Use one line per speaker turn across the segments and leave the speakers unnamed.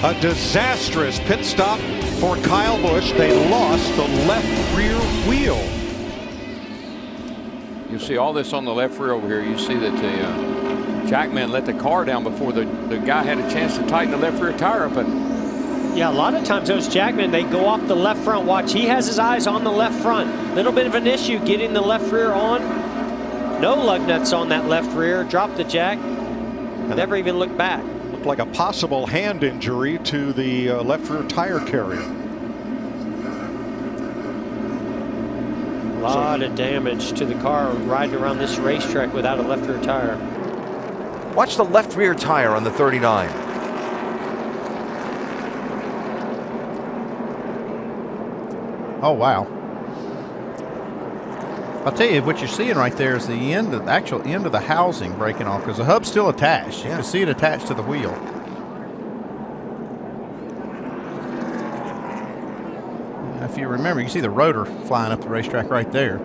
A disastrous pit stop for Kyle Busch. They lost the left rear wheel.
You see all this on the left rear over here. You see that the jackman let the car down before the guy had a chance to tighten the left rear tire up.
Yeah, a lot of times those jackmen, they go off the left front. Watch, he has his eyes on the left front. Little bit of an issue getting the left rear on. No lug nuts on that left rear. Dropped the jack. Never even looked back.
Looked like a possible hand injury to the left rear tire carrier.
A lot of damage to the car riding around this racetrack without a left rear tire.
Watch the left rear tire on the 39.
Oh, wow. I'll tell you, what you're seeing right there is the end, the actual end of the housing breaking off, because the hub's still attached. You can see it attached to the wheel. If you remember, you can see the rotor flying up the racetrack right there.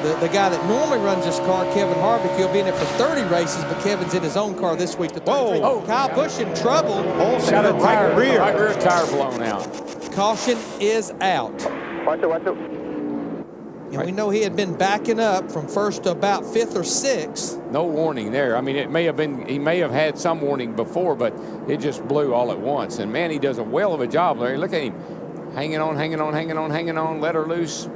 The guy that normally runs this car, Kevin Harvick, he'll be in it for 30 races, but Kevin's in his own car this week. Oh, Kyle Busch in trouble.
Got a right rear tire blown out.
Caution is out.
Watch it.
And we know he had been backing up from first to about fifth or sixth.
No warning there. I mean, it may have been, he may have had some warning before, but it just blew all at once. And man, he does a well of a job, Larry. Look at him. Hanging on, let her loose.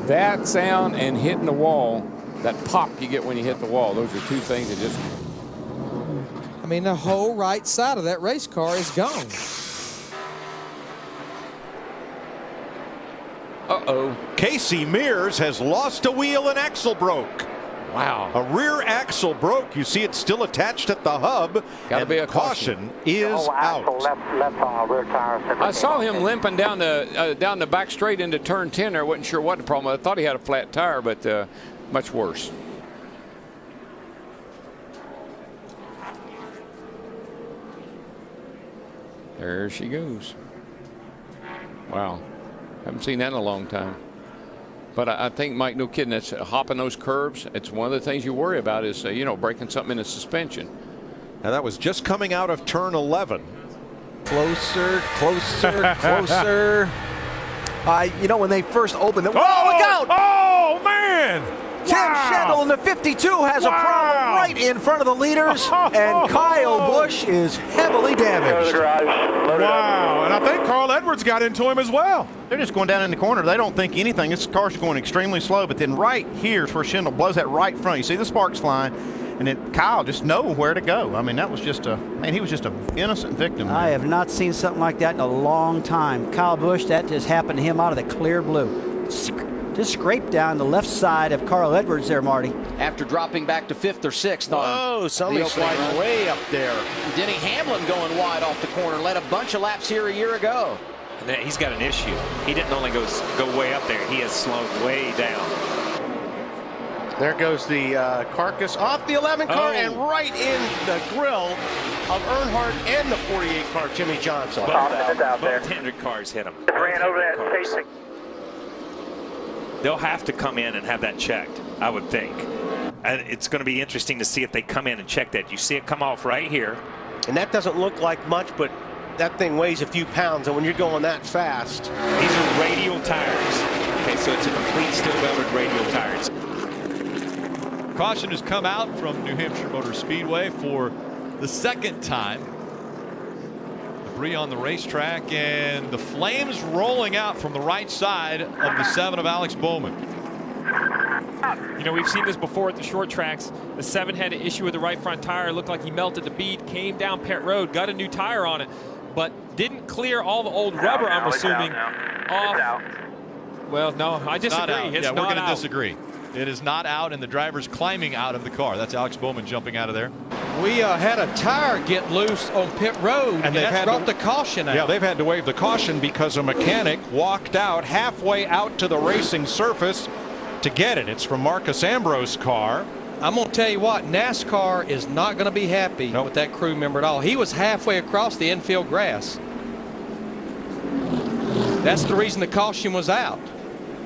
That sound and hitting the wall, that pop you get when you hit the wall, those are two things that just...
I mean, the whole right side of that race car is gone.
Uh-oh. Casey Mears has lost a wheel and axle broke.
Wow.
A rear axle broke. You see it still attached at the hub.
Got to be a caution.
Is out.
Rear tire.
I saw him limping down the back straight into turn 10 there. I wasn't sure what the problem was. I thought he had a flat tire, but much worse. There she goes. Wow. Haven't seen that in a long time. But I think, Mike, no kidding, that's hopping those curves. It's one of the things you worry about is, you know, breaking something in the suspension.
Now that was just coming out of turn 11.
Closer. You know, when they first opened it.
Oh,
look out!
Oh, man!
Tim Schendel in the 52 has a problem right in front of the leaders, and Kyle Busch is heavily damaged.
Wow, and I think Carl Edwards got into him as well.
They're just going down in the corner. They don't think anything. This car's going extremely slow, but then right here is where Schendel blows that right front. You see the sparks flying, and then Kyle just knows where to go. I mean, that was just he was just an innocent victim there.
I have not seen something like that in a long time. Kyle Busch, that just happened to him out of the clear blue. Just scraped down the left side of Carl Edwards there, Marty.
After dropping back to fifth or sixth.
Whoa, somebody sliding way up there.
Denny Hamlin going wide off the corner. Led a bunch of laps here a year ago.
And he's got an issue. He didn't only go way up there. He has slowed way down.
There goes the carcass off the 11 car and right in the grill of Earnhardt and the 48 car, Jimmy Johnson.
Both Hendrick cars hit him.
Ran over that station.
They'll have to come in and have that checked, I would think. And it's going to be interesting to see if they come in and check that. You see it come off right here.
And that doesn't look like much, but that thing weighs a few pounds, and when you're going that fast.
These are radial tires. Okay, so it's a complete steel welded radial tires.
Caution has come out from New Hampshire Motor Speedway for the second time. Debris on the racetrack, and the flames rolling out from the right side of the 7 of Alex Bowman.
You know, we've seen this before at the short tracks. The 7 had an issue with the right front tire. It looked like he melted the bead, came down pit road, got a new tire on it, but didn't clear all the old rubber, I'm assuming, off. Well, no, I disagree. It's
we're going to disagree. It is not out, and the driver's climbing out of the car. That's Alex Bowman jumping out of there.
We had a tire get loose on pit road, and that's brought the caution out.
Yeah, they've had to waive the caution because a mechanic walked out halfway out to the racing surface to get it. It's from Marcus Ambrose's car.
I'm going to tell you what, NASCAR is not going to be happy with that crew member at all. He was halfway across the infield grass. That's the reason the caution was out.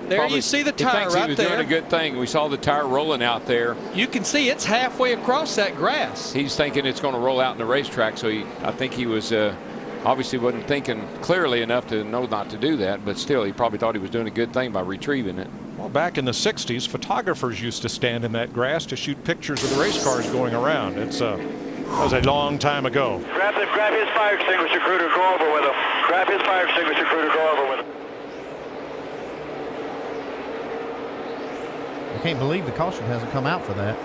There
probably,
you see the
he
tire
thinks
right
he was
there.
doing a good thing. We saw the tire rolling out there.
You can see it's halfway across that grass.
He's thinking it's going to roll out in the racetrack, so I think he was obviously wasn't thinking clearly enough to know not to do that, but still he probably thought he was doing a good thing by retrieving it.
Well, back in the 60s, photographers used to stand in that grass to shoot pictures of the race cars going around. That was a long time ago.
Grab his fire extinguisher crew to go over with him. Grab his fire extinguisher crew to go over with him.
I can't believe the caution hasn't come out for that.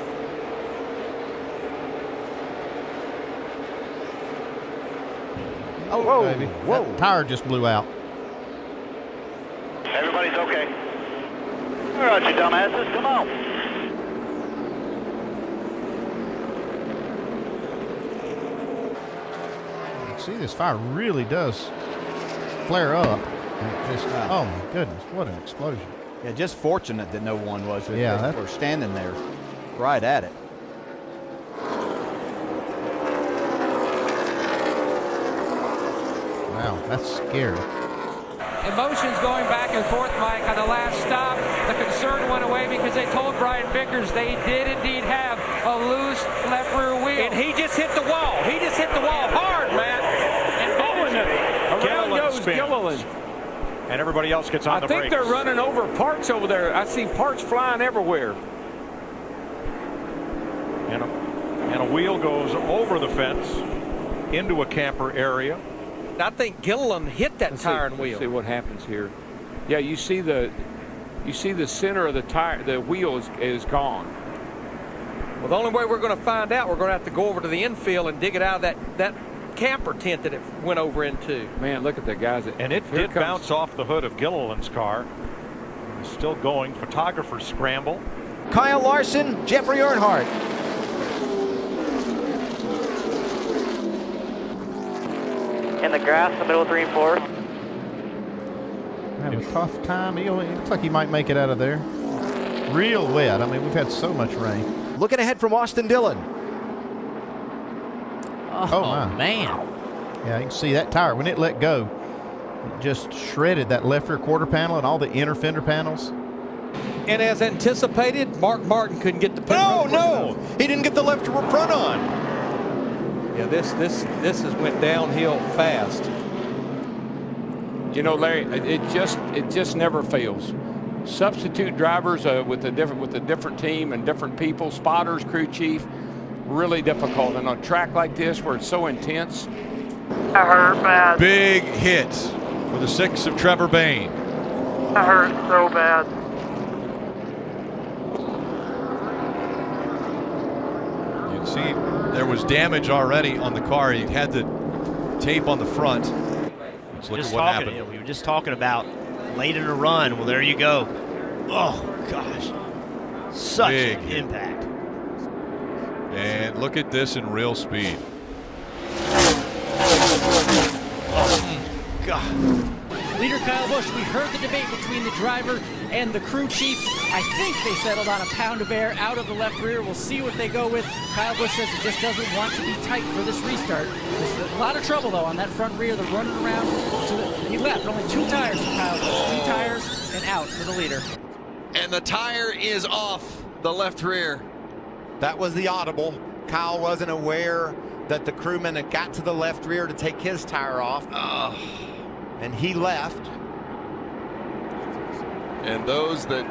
Oh, whoa, baby. Whoa. That tire just blew out.
Everybody's okay. All right, you dumbasses, come on.
See, this fire really does flare up. Just, oh my goodness, what an explosion.
Yeah, just fortunate that no one was.
Yeah,
they were standing there right at it.
Wow, that's scary.
Emotions going back and forth, Mike, on the last stop. The concern went away because they told Brian Vickers they did indeed have a loose left rear wheel.
And he just hit the wall. He just hit the wall hard, Matt. And around goes Gilliland.
And everybody else gets on the brakes.
I think they're running over parts over there. I see parts flying everywhere.
And a wheel goes over the fence into a camper area.
I think Gilliland hit that tire and wheel.
Let's see what happens here. Yeah, you see the center of the tire. The wheel is gone.
Well, the only way we're going to find out, we're going to have to go over to the infield and dig it out of that camper tent that it went over into.
Man, look at the guys.
And it did bounce off the hood of Gilliland's car. It's still going. Photographers scramble.
Kyle Larson, Jeffrey Earnhardt.
In the grass, the middle 3 and 4.
Having a tough time. It looks like he might make it out of there. Real wet. I mean, we've had so much rain.
Looking ahead from Austin Dillon.
Oh my.
Man.
Yeah, you can see that tire. When it let go, it just shredded that left rear quarter panel and all the inner fender panels.
And as anticipated, Mark Martin couldn't get the pedal.
No, he didn't get the left front on.
Yeah, this has went downhill fast.
You know, Larry, it just never fails. Substitute drivers with a different team and different people, spotters, crew chief, really difficult. And on a track like this where it's so intense.
I hurt bad.
Big hit for the 6 of Trevor Bayne.
I hurt so bad.
You can see there was damage already on the car. He had the tape on the front. Let's look at what happened.
We were just talking about late in the run. Well, there you go. Oh, gosh. Such
Big
an impact.
And look at this in real speed.
Oh, God.
Leader Kyle Busch, we heard the debate between the driver and the crew chief. I think they settled on a pound of air out of the left rear. We'll see what they go with. Kyle Busch says he just doesn't want to be tight for this restart. There's a lot of trouble, though, on that front rear. They're running around. So he left only 2 tires for Kyle Busch. 2 tires and out for the leader.
And the tire is off the left rear.
That was the audible. Kyle wasn't aware that the crewman had got to the left rear to take his tire off. And he left.
And those that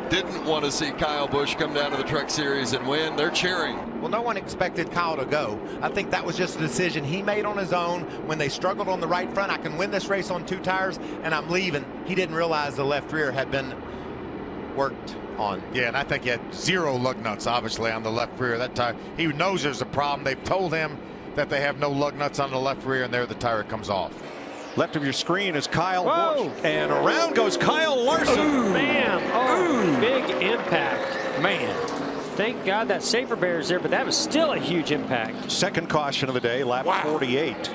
didn't want to see Kyle Busch come down to the Truck Series and win, they're cheering.
Well, no one expected Kyle to go. I think that was just a decision he made on his own when they struggled on the right front. I can win this race on 2 tires, and I'm leaving. He didn't realize the left rear had been worked on.
Yeah, and I think he had 0 lug nuts, obviously, on the left rear. That tire, he knows there's a problem. They've told him that they have no lug nuts on the left rear, and there the tire comes off.
Left of your screen is Kyle Busch. And around goes Kyle Larson.
Ooh, bam. Oh, big impact. Man. Thank God that safer bear's there, but that was still a huge impact.
Second caution of the day, lap 48.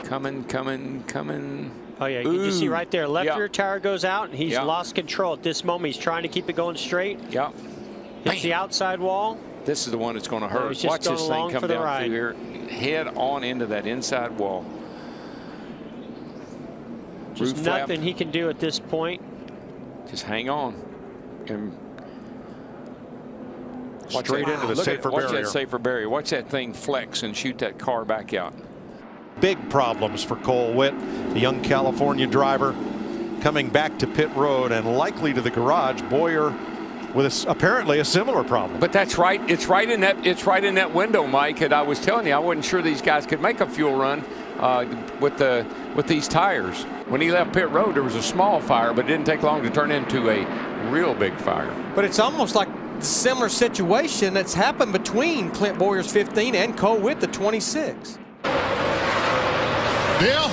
Coming.
Oh, yeah. You can see right there. Left rear tire goes out, and he's lost control. At this moment, he's trying to keep it going straight.
Yep.
Hits the outside wall.
This is the one that's going to hurt. Watch this thing come down through here. Head on into that inside wall.
Just nothing he can do at this point.
Just hang on. And
straight into the safer barrier.
Watch that safer barrier. Watch that thing flex and shoot that car back out.
Big problems for Cole Witt, the young California driver, coming back to pit road and likely to the garage. Boyer with apparently a similar problem.
But that's right. It's right in that window, Mike. And I was telling you, I wasn't sure these guys could make a fuel run with these tires. When he left pit road, there was a small fire, but it didn't take long to turn into a real big fire.
But it's almost like a similar situation that's happened between Clint Boyer's 15 and Cole Witt, the 26.
Bill?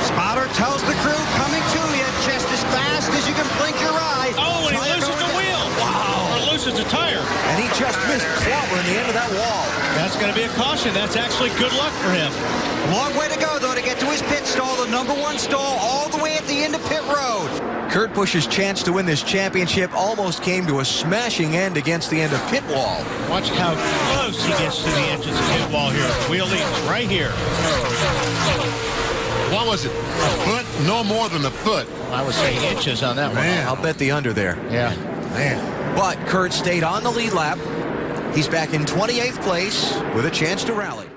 Spotter tells the crew, coming to you just as fast as you can blink your eye.
Oh, and he loses the wheel. Wow. Or loses the tire.
And he just missed clobbering the end of that wall.
That's going to be a caution. That's actually good luck for him.
A long way to go, though, to get to his pit stall, the #1 stall, all the way at the end of pit road.
Kurt Busch's chance to win this championship almost came to a smashing end against the end of pit wall.
Watch how close he gets to the entrance of pit wall here. Wheel leaves right here.
What was it? A foot? No more than a foot.
I would say inches on that one.
I'll bet the under there.
Yeah.
Man. But Kurt stayed on the lead lap. He's back in 28th place with a chance to rally.